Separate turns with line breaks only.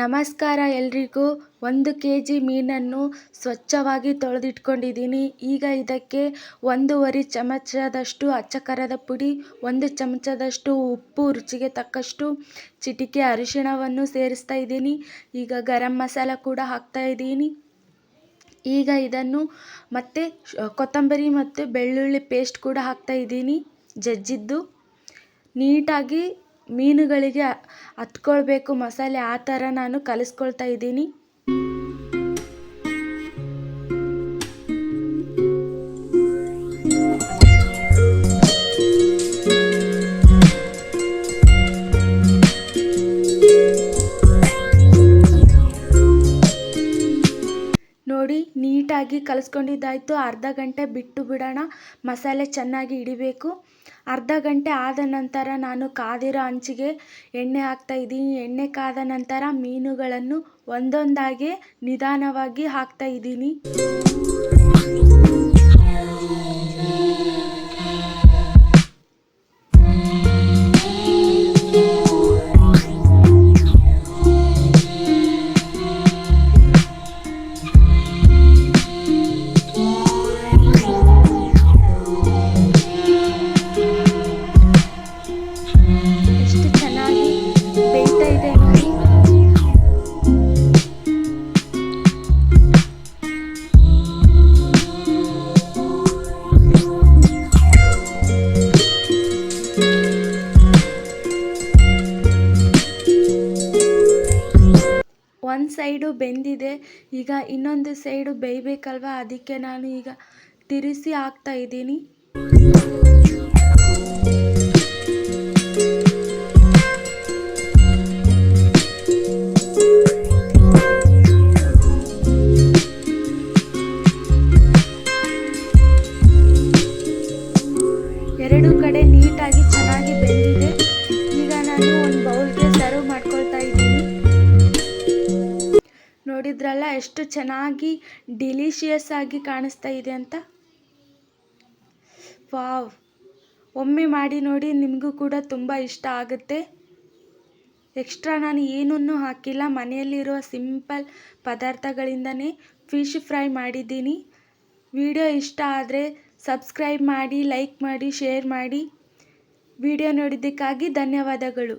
ನಮಸ್ಕಾರ ಎಲ್ರಿಗೂ. 1 ಕೆಜಿ ಮೀನನ್ನು ಸ್ವಚ್ಛವಾಗಿ ತೊಳೆದಿಟ್ಕೊಂಡಿದ್ದೀನಿ. ಈಗ ಇದಕ್ಕೆ 1 ಚಮಚದಷ್ಟು ಅಚ್ಚ ಖಾರದ ಪುಡಿ, 1 ಚಮಚದಷ್ಟು ಉಪ್ಪು, ರುಚಿಗೆ ತಕ್ಕಷ್ಟು ಚಿಟಿಕೆ ಅರಿಶಿಣವನ್ನು ಸೇರಿಸ್ತಾ ಇದ್ದೀನಿ. ಈಗ ಗರಂ ಮಸಾಲ ಕೂಡ ಹಾಕ್ತಾ ಇದ್ದೀನಿ. ಈಗ ಇದನ್ನು ಮತ್ತೆ ಕೊತ್ತಂಬರಿ ಮತ್ತು ಬೆಳ್ಳುಳ್ಳಿ ಪೇಸ್ಟ್ ಕೂಡ ಹಾಕ್ತಾ ಇದ್ದೀನಿ ಜಜ್ಜಿದ್ದು. ನೀಟಾಗಿ ಮೀನುಗಳಿಗೆ ಹತ್ಕೊಳ್ಬೇಕು ಮಸಾಲೆ, ಆ ಥರ ನಾನು ಕಲಿಸ್ಕೊಳ್ತಾ ಇದ್ದೀನಿ. ನೋಡಿ, ನೀಟಾಗಿ ಕಲಿಸ್ಕೊಂಡಿದ್ದಾಯಿತು. ಅರ್ಧ ಗಂಟೆ ಬಿಟ್ಟು ಬಿಡೋಣ, ಮಸಾಲೆ ಚೆನ್ನಾಗಿ ಹಿಡಿಬೇಕು. ಅರ್ಧ ಗಂಟೆ ಆದ ನಂತರ ನಾನು ಕಾದಿರೋ ಹಂಚಿಗೆ ಎಣ್ಣೆ ಹಾಕ್ತಾ ಇದ್ದೀನಿ. ಎಣ್ಣೆ ಕಾದ ನಂತರ ಮೀನುಗಳನ್ನು ಒಂದೊಂದಾಗಿ ನಿಧಾನವಾಗಿ ಹಾಕ್ತಾ ಇದ್ದೀನಿ. ಎಷ್ಟು ಚೆನ್ನಾಗಿ ಬೇಯ್ತಾ ಇದೆ ನೋಡಿ. ಒಂದು ಸೈಡು ಬೆಂದಿದೆ, ಈಗ ಇನ್ನೊಂದು ಸೈಡು ಬೇಯಬೇಕಲ್ವ, ಅದಕ್ಕೆ ನಾನು ಈಗ ತಿರುಗಿಸಿ ಹಾಕ್ತಾ ಇದ್ದೀನಿ. ಎರಡು ಕಡೆ ನೀಟಾಗಿ ಚೆನ್ನಾಗಿ ಬೆಂದಿದೆ. ಈಗ ನಾನು ಒಂದು ಬೌಲ್ಗೆ ಸರ್ವ್ ಮಾಡ್ಕೊಳ್ತಾ ಇದ್ದೀನಿ. ನೋಡಿದ್ರಲ್ಲ ಎಷ್ಟು ಚೆನ್ನಾಗಿ ಡಿಲಿಷಿಯಸ್ ಆಗಿ ಕಾಣಿಸ್ತಾ ಇದೆ ಅಂತ. ವಾವ್! ಒಮ್ಮೆ ಮಾಡಿ ನೋಡಿ, ನಿಮಗೂ ಕೂಡ ತುಂಬ ಇಷ್ಟ ಆಗುತ್ತೆ. ಎಕ್ಸ್ಟ್ರಾ ನಾನು ಏನನ್ನೂ ಹಾಕಿಲ್ಲ, ಮನೆಯಲ್ಲಿರುವ ಸಿಂಪಲ್ ಪದಾರ್ಥಗಳಿಂದನೇ ಫಿಶ್ ಫ್ರೈ ಮಾಡಿದ್ದೀನಿ. ವಿಡಿಯೋ ಇಷ್ಟ ಆದರೆ ಸಬ್ಸ್ಕ್ರೈಬ್ ಮಾಡಿ, ಲೈಕ್ ಮಾಡಿ, ಶೇರ್ ಮಾಡಿ. ವಿಡಿಯೋ ನೋಡಿದ್ದಕ್ಕಾಗಿ ಧನ್ಯವಾದಗಳು.